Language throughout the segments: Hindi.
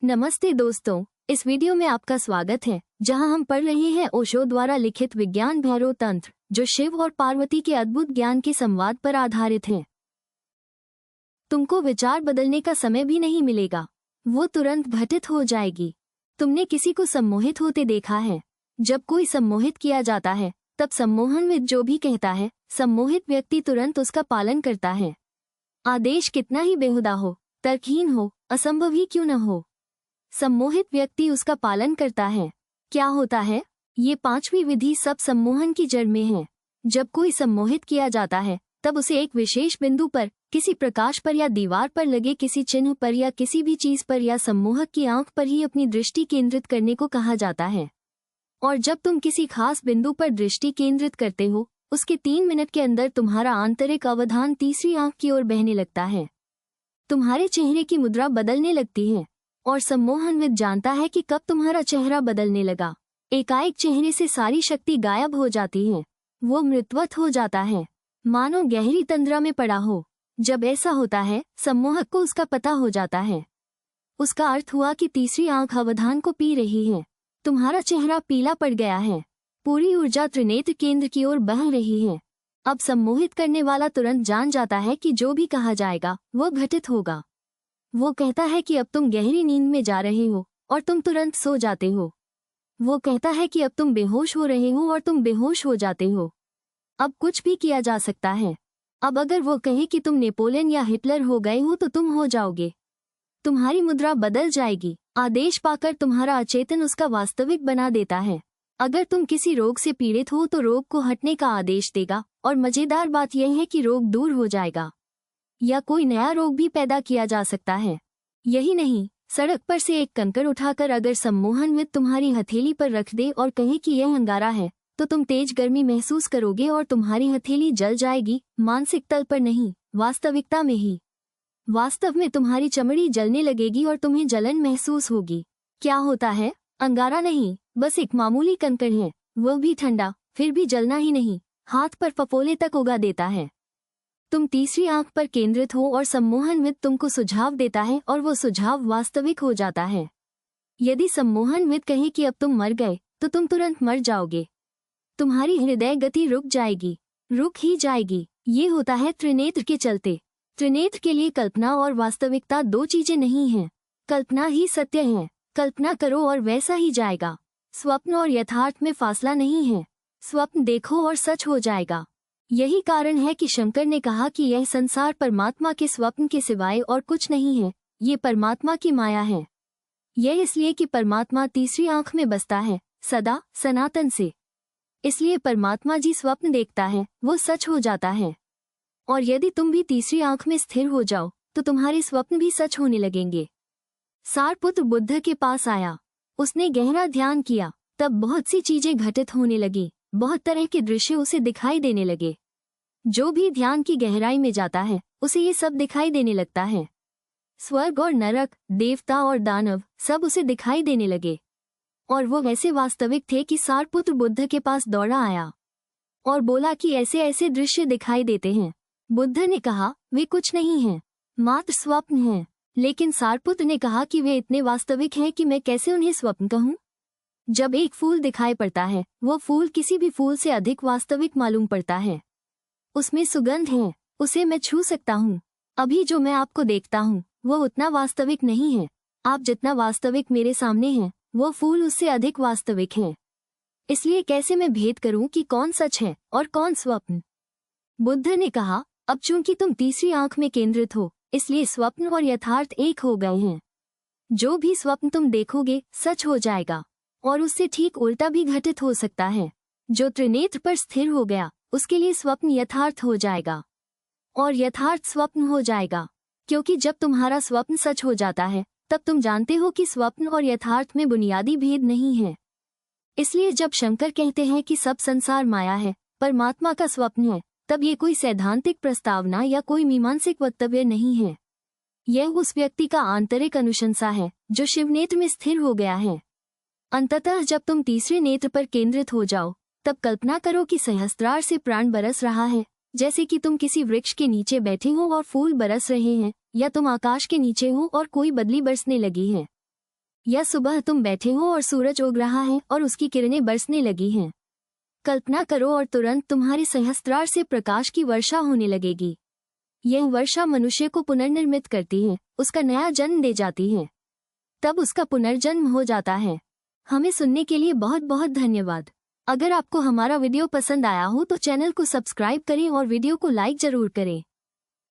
नमस्ते दोस्तों, इस वीडियो में आपका स्वागत है जहां हम पढ़ रहे हैं ओशो द्वारा लिखित विज्ञान भैरव तंत्र, जो शिव और पार्वती के अद्भुत ज्ञान के संवाद पर आधारित है। तुमको विचार बदलने का समय भी नहीं मिलेगा, वो तुरंत घटित हो जाएगी। तुमने किसी को सम्मोहित होते देखा है? जब कोई सम्मोहित किया जाता है तब सम्मोहनविद जो भी कहता है, सम्मोहित व्यक्ति तुरंत उसका पालन करता है। आदेश कितना ही बेहुदा हो, तर्कहीन हो, असंभव ही क्यों न हो, सम्मोहित व्यक्ति उसका पालन करता है। क्या होता है? ये पांचवी विधि सब सम्मोहन की जड़ में है। जब कोई सम्मोहित किया जाता है तब उसे एक विशेष बिंदु पर, किसी प्रकाश पर या दीवार पर लगे किसी चिन्ह पर या किसी भी चीज पर या सम्मोहक की आंख पर ही अपनी दृष्टि केंद्रित करने को कहा जाता है। और जब तुम किसी खास बिंदु पर दृष्टि केंद्रित करते हो, उसके 3 मिनट के अंदर तुम्हारा आंतरिक अवधान तीसरी आंख की ओर बहने लगता है। तुम्हारे चेहरे की मुद्रा बदलने लगती है और सम्मोहनविद जानता है कि कब तुम्हारा चेहरा बदलने लगा। एकाएक चेहरे से सारी शक्ति गायब हो जाती है, वो मृतवत हो जाता है, मानो गहरी तंद्रा में पड़ा हो। जब ऐसा होता है, सम्मोहक को उसका पता हो जाता है। उसका अर्थ हुआ कि तीसरी आंख अवधान को पी रही है। तुम्हारा चेहरा पीला पड़ गया है, पूरी ऊर्जा त्रिनेत्र केंद्र की ओर बह रही है। अब सम्मोहित करने वाला तुरंत जान जाता है कि जो भी कहा जाएगा वो घटित होगा। वो कहता है कि अब तुम गहरी नींद में जा रहे हो और तुम तुरंत सो जाते हो। वो कहता है कि अब तुम बेहोश हो रहे हो और तुम बेहोश हो जाते हो। अब कुछ भी किया जा सकता है। अब अगर वो कहे कि तुम नेपोलियन या हिटलर हो गए हो तो तुम हो जाओगे। तुम्हारी मुद्रा बदल जाएगी। आदेश पाकर तुम्हारा अचेतन उसका वास्तविक बना देता है। अगर तुम किसी रोग से पीड़ित हो तो रोग को हटने का आदेश देगा, और मजेदार बात यह है कि रोग दूर हो जाएगा या कोई नया रोग भी पैदा किया जा सकता है। यही नहीं, सड़क पर से एक कंकड़ उठाकर अगर सम्मोहनविद तुम्हारी हथेली पर रख दे और कहे कि यह अंगारा है, तो तुम तेज गर्मी महसूस करोगे और तुम्हारी हथेली जल जाएगी। मानसिक तल पर नहीं, वास्तविकता में ही। वास्तव में तुम्हारी चमड़ी जलने लगेगी और तुम्हें जलन महसूस होगी। क्या होता है? अंगारा नहीं, बस एक मामूली कंकड़ है, वह भी ठंडा, फिर भी जलना ही नहीं, हाथ पर फफोले तक उगा देता है। तुम तीसरी आंख पर केंद्रित हो और सम्मोहनविद तुमको सुझाव देता है और वो सुझाव वास्तविक हो जाता है। यदि सम्मोहनविद कहे कि अब तुम मर गए तो तुम तुरंत मर जाओगे। तुम्हारी हृदय गति रुक जाएगी, रुक ही जाएगी। ये होता है त्रिनेत्र के चलते। त्रिनेत्र के लिए कल्पना और वास्तविकता दो चीजें नहीं हैं। कल्पना ही सत्य है, कल्पना करो और वैसा ही जाएगा। स्वप्न और यथार्थ में फासला नहीं है। स्वप्न देखो और सच हो जाएगा। यही कारण है कि शंकर ने कहा कि यह संसार परमात्मा के स्वप्न के सिवाय और कुछ नहीं है, ये परमात्मा की माया है। यह इसलिए कि परमात्मा तीसरी आंख में बसता है, सदा सनातन से। इसलिए परमात्मा जी स्वप्न देखता है, वो सच हो जाता है। और यदि तुम भी तीसरी आंख में स्थिर हो जाओ तो तुम्हारे स्वप्न भी सच होने लगेंगे। सारपुत्र बुद्ध के पास आया, उसने गहरा ध्यान किया, तब बहुत सी चीजें घटित होने लगी, बहुत तरह के दृश्य उसे दिखाई देने लगे। जो भी ध्यान की गहराई में जाता है उसे ये सब दिखाई देने लगता है। स्वर्ग और नरक, देवता और दानव सब उसे दिखाई देने लगे। और वो ऐसे वास्तविक थे कि सारपुत्र बुद्ध के पास दौड़ा आया और बोला कि ऐसे ऐसे दृश्य दिखाई देते हैं। बुद्ध ने कहा, वे कुछ नहीं हैं, मात्र स्वप्न हैं। लेकिन सारपुत्र ने कहा कि वे इतने वास्तविक हैं कि मैं कैसे उन्हें स्वप्न कहूँ। जब एक फूल दिखाई पड़ता है, वो फूल किसी भी फूल से अधिक वास्तविक मालूम पड़ता है। उसमें सुगंध है, उसे मैं छू सकता हूँ। अभी जो मैं आपको देखता हूँ वो उतना वास्तविक नहीं है। आप जितना वास्तविक मेरे सामने हैं, वो फूल उससे अधिक वास्तविक है। इसलिए कैसे मैं भेद करूँ कि कौन सच है और कौन स्वप्न। बुद्ध ने कहा, अब चूंकि तुम तीसरी आंख में केंद्रित हो, इसलिए स्वप्न और यथार्थ एक हो गए हैं। जो भी स्वप्न तुम देखोगे सच हो जाएगा, और उससे ठीक उल्टा भी घटित हो सकता है। जो त्रिनेत्र पर स्थिर हो गया उसके लिए स्वप्न यथार्थ हो जाएगा और यथार्थ स्वप्न हो जाएगा। क्योंकि जब तुम्हारा स्वप्न सच हो जाता है तब तुम जानते हो कि स्वप्न और यथार्थ में बुनियादी भेद नहीं है। इसलिए जब शंकर कहते हैं कि सब संसार माया है, परमात्मा का स्वप्न है, तब ये कोई सैद्धांतिक प्रस्तावना या कोई मीमांसिक वक्तव्य नहीं है। यह उस व्यक्ति का आंतरिक अनुशंसा है जो शिवनेत्र में स्थिर हो गया है। अंततः जब तुम तीसरे नेत्र पर केंद्रित हो जाओ तब कल्पना करो कि सहस्त्रार से प्राण बरस रहा है, जैसे कि तुम किसी वृक्ष के नीचे बैठे हो और फूल बरस रहे हैं, या तुम आकाश के नीचे हो और कोई बदली बरसने लगी है। या सुबह तुम बैठे हो और सूरज उग रहा है और उसकी किरणें बरसने लगी हैं। कल्पना करो और तुरंत तुम्हारे सहस्त्रार से प्रकाश की वर्षा होने लगेगी। यह वर्षा मनुष्य को पुनर्निर्मित करती है, उसका नया जन्म दे जाती है, तब उसका पुनर्जन्म हो जाता है। हमें सुनने के लिए बहुत बहुत धन्यवाद। अगर आपको हमारा वीडियो पसंद आया हो तो चैनल को सब्सक्राइब करें और वीडियो को लाइक जरूर करें।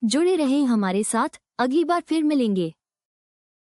जुड़े रहें हमारे साथ, अगली बार फिर मिलेंगे।